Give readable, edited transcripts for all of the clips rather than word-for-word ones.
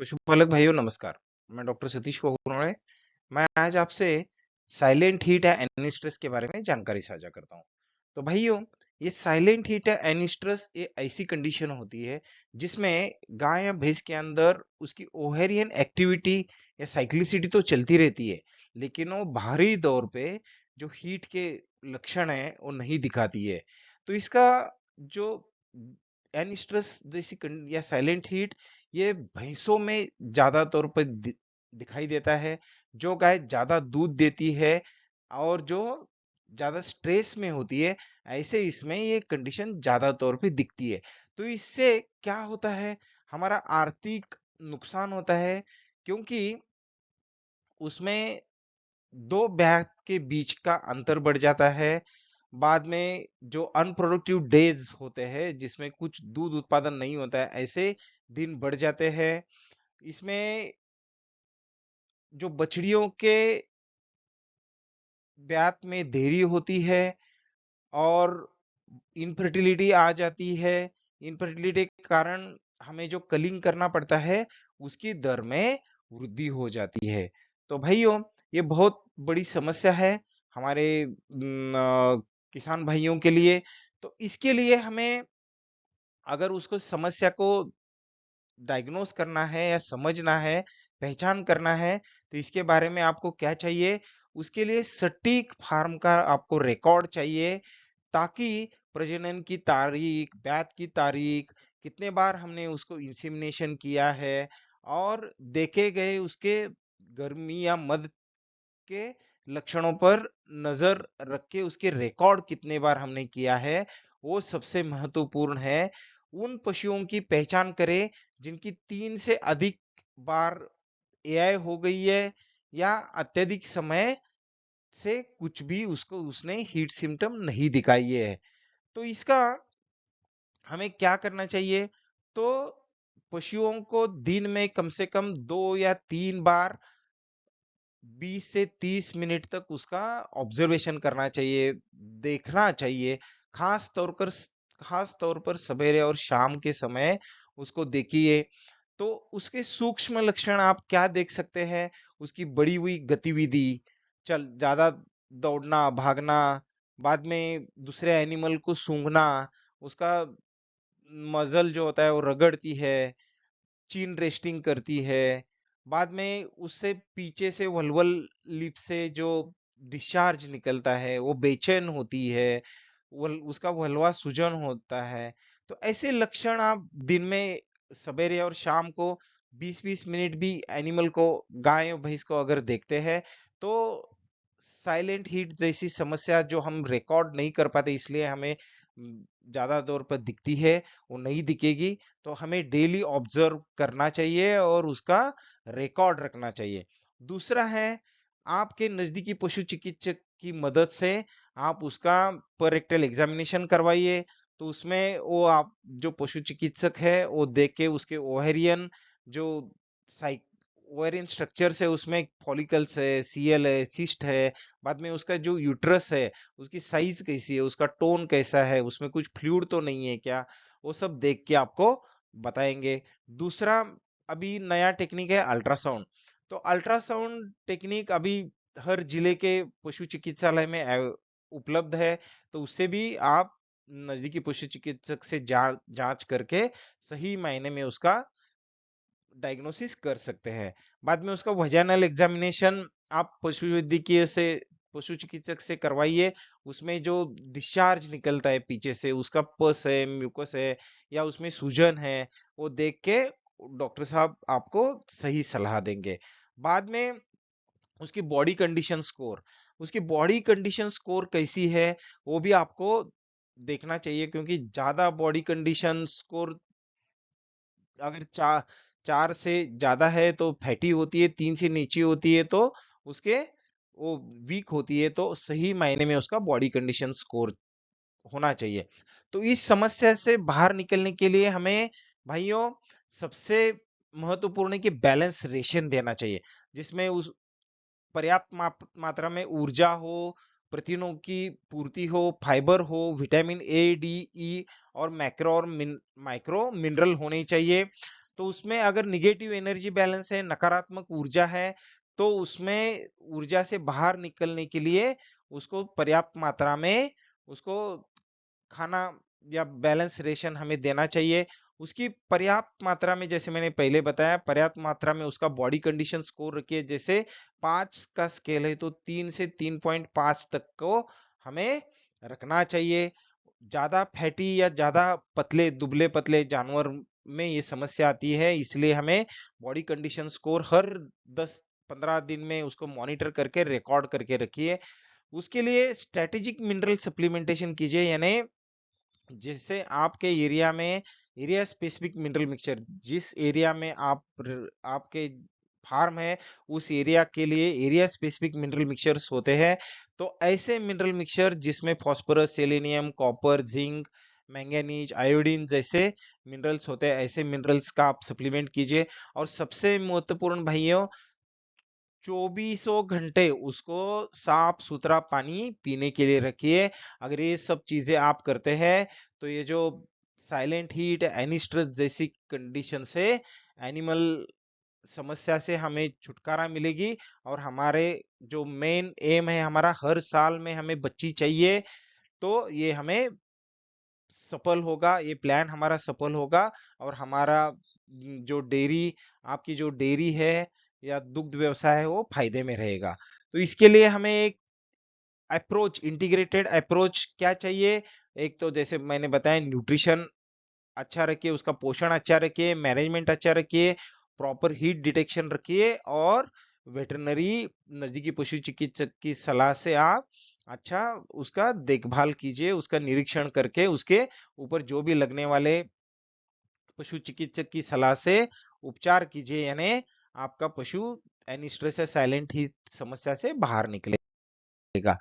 पशुपालक भाइयों नमस्कार। मैं डॉक्टर सतीश कोगनोळे। मैं आज आपसे साइलेंट हीट या एनिस्ट्रेस के बारे में जानकारी साझा करता हूँ। तो भाइयों, ये साइलेंट हीट या एनिस्ट्रेस ये ऐसी कंडीशन होती है जिसमें गाय या भैंस के अंदर उसकी ओवेरियन एक्टिविटी या साइक्लिसिटी तो चलती रहती है, लेकिन वो बाहरी तौर पे जो हीट के लक्षण है वो नहीं दिखाती है। तो इसका जो एनिस्ट्रेस जैसी या साइलेंट हीट ये भैंसों में ज्यादा तौर पर दिखाई देता है। जो गाय ज्यादा दूध देती है और जो ज्यादा स्ट्रेस में होती है, ऐसे इसमें ये कंडीशन ज्यादा तौर पे दिखती है। तो इससे क्या होता है, हमारा आर्थिक नुकसान होता है, क्योंकि उसमें दो ब्याह के बीच का अंतर बढ़ जाता है। बाद में जो अनप्रोडक्टिव डेज होते हैं जिसमें कुछ दूध उत्पादन नहीं होता है, ऐसे दिन बढ़ जाते हैं। इसमें जो बछड़ियों के ब्यात में देरी होती है और इनफर्टिलिटी आ जाती है। इनफर्टिलिटी के कारण हमें जो कलिंग करना पड़ता है उसकी दर में वृद्धि हो जाती है। तो भाइयों, ये बहुत बड़ी समस्या है हमारे किसान भाइयों के लिए। तो इसके लिए हमें अगर उसको समस्या को डायग्नोस करना है या समझना है, पहचान करना है, तो इसके बारे में आपको क्या चाहिए? उसके लिए सटीक फार्म का आपको रिकॉर्ड चाहिए, ताकि प्रजनन की तारीख, ब्यात की तारीख, कितने बार हमने उसको इंसेमिनेशन किया है और देखे गए उसके गर्मी या मद के लक्षणों पर नजर रख के उसके रिकॉर्ड कितने बार हमने किया है, वो सबसे महत्वपूर्ण है। उन पशुओं की पहचान करें जिनकी 3 से अधिक बार एआई हो गई है या अत्यधिक समय से कुछ भी उसको उसने हीट सिम्टम नहीं दिखाई है। तो इसका हमें क्या करना चाहिए? तो पशुओं को दिन में कम से कम 2 या 3 बार 20 से 30 मिनट तक उसका ऑब्जर्वेशन करना चाहिए, देखना चाहिए। खास तौर पर खास तौर पर सवेरे और शाम के समय उसको देखिए। तो उसके सूक्ष्म लक्षण आप क्या देख सकते हैं? उसकी बढ़ी हुई गतिविधि, चल ज्यादा दौड़ना, भागना, बाद में दूसरे एनिमल को सूंघना, उसका मजल जो होता है वो रगड़ती है, चीन रेस्टिंग करती है। बाद में उससे पीछे से वल्वल लिप से जो डिस्चार्ज निकलता है वो बेचैन होती है, उसका वल्वा सूजन होता है। तो ऐसे लक्षण आप दिन में सवेरे और शाम को 20-20 मिनट भी एनिमल को, गाय और भैंस को अगर देखते हैं, तो साइलेंट हीट जैसी समस्या जो हम रिकॉर्ड नहीं कर पाते इसलिए हमें ज्यादा तौर पर दिखती है, वो नहीं दिखेगी। तो हमें डेली ऑब्जर्व करना चाहिए और उसका रिकॉर्ड रखना चाहिए। दूसरा है, आपके नजदीकी पशु चिकित्सक की मदद से आप उसका पर रेक्टल एग्जामिनेशन करवाइए। तो उसमें वो आप जो पशु चिकित्सक है वो देख के उसके ओवेरियन जो साइक ओवेरियन स्ट्रक्चर्स है उसमें फॉलिकल्स है, सीएल है, सिस्ट है, बाद में उसका जो यूट्रस है उसकी साइज कैसी है, उसका टोन कैसा है, उसमें कुछ फ्लूइड तो नहीं है क्या, वो सब देख के आपको बताएंगे। दूसरा, अभी नया टेक्निक है अल्ट्रासाउंड। तो अल्ट्रासाउंड टेक्निक अभी हर जिले के पशु चिकित्सालय में उपलब्ध है। तो उससे भी आप नजदीकी पशु चिकित्सक से जांच करके सही मायने में उसका डायग्नोसिस कर सकते हैं। बाद में उसका वजाइनल एग्जामिनेशन आप पशु चिकित्सक से करवाइए। उसमें जो डिस्चार्ज निकलता है पीछे से, उसका पस है, म्यूकस है या उसमें सूजन है, वो देख के डॉक्टर साहब आपको सही सलाह देंगे। बाद में उसकी बॉडी कंडीशन स्कोर, उसकी बॉडी कंडीशन स्कोर कैसी है वो भी आपको देखना चाहिए, क्योंकि ज्यादा बॉडी कंडीशन स्कोर अगर 4 से ज्यादा है तो फैटी होती है, 3 से नीचे होती है तो उसके वो वीक होती है। तो सही मायने में उसका बॉडी कंडीशन स्कोर होना चाहिए। तो इस समस्या से बाहर निकलने के लिए हमें भाइयों सबसे महत्वपूर्ण है कि बैलेंस रेशन देना चाहिए, जिसमें उस पर्याप्त मात्रा में ऊर्जा हो, प्रोटीनों की पूर्ति हो, फाइबर हो, विटामिन ए, डी, ई और मैक्रो और माइक्रो मिनरल होने चाहिए। तो उसमें अगर नेगेटिव एनर्जी बैलेंस है, नकारात्मक ऊर्जा है, तो उसमें ऊर्जा से बाहर निकलने के लिए उसको पर्याप्त मात्रा में उसको खाना या बैलेंस रेशन हमें देना चाहिए। उसकी पर्याप्त मात्रा में, जैसे मैंने पहले बताया, पर्याप्त मात्रा में उसका बॉडी कंडीशन स्कोर रखिए। जैसे 5 का स्केल है तो 3 से 3.5 तक को हमें रखना चाहिए। ज़्यादा फैटी या ज़्यादा पतले, दुबले-पतले जानवर में ये समस्या आती है, इसलिए हमें बॉडी कंडीशन स्कोर हर 10-15 दिन में उसको मॉनिटर करके रिकॉर्ड करके रखिए। उसके लिए स्ट्रैटेजिक मिनरल सप्लीमेंटेशन कीजिए, यानी जिससे आपके एरिया में एरिया स्पेसिफिक मिनरल मिक्सचर, जिस एरिया में आपके फार्म है, उस एरिया के लिए एरिया स्पेसिफिक मिनरल मिक्सचर्स होते हैं। तो ऐसे मिनरल मिक्सचर जिसमें phosphorus, selenium, copper, zinc, manganese, iodine जैसे मिनरल्स होते हैं, ऐसे मिनरल्स का आप सप्लीमेंट कीजिए। और सबसे महत्वपूर्ण भाइयों, 2400 घंटे उसको साफ सुथरा पानी पीने के लिए रखिए। अगर ये सब चीजें आप करते हैं तो ये जो साइलेंट हीट, एनिस्ट्रेस जैसी कंडीशन से, एनिमल समस्या से हमें छुटकारा मिलेगी। और हमारे जो मेन एम है हमारा, हर साल में हमें बच्ची चाहिए, तो ये हमें सफल होगा, ये प्लान हमारा सफल होगा। और हमारा जो डेयरी, आपकी जो डेयरी है या दुग्ध व्यवसाय है, वो फायदे में रहेगा। तो इसके लिए हमें एक अप्रोच, इंटीग्रेटेड अप्रोच क्या चाहिए? एक तो जैसे मैंने बताया, न्यूट्रिशन अच्छा रखिए, उसका पोषण अच्छा रखिए, मैनेजमेंट अच्छा रखिए, प्रॉपर हीट डिटेक्शन रखिए, और वेटरनरी नजदीकी पशु चिकित्सक की सलाह से आप अच्छा उसका देखभाल कीजिए, उसका निरीक्षण करके उसके ऊपर जो भी लगने वाले पशु चिकित्सक की सलाह से उपचार कीजिए, यानी आपका पशु एनिस्ट्रेस या साइलेंट हीट समस्या से बाहर निकलेगा।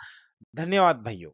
धन्यवाद भाइयों।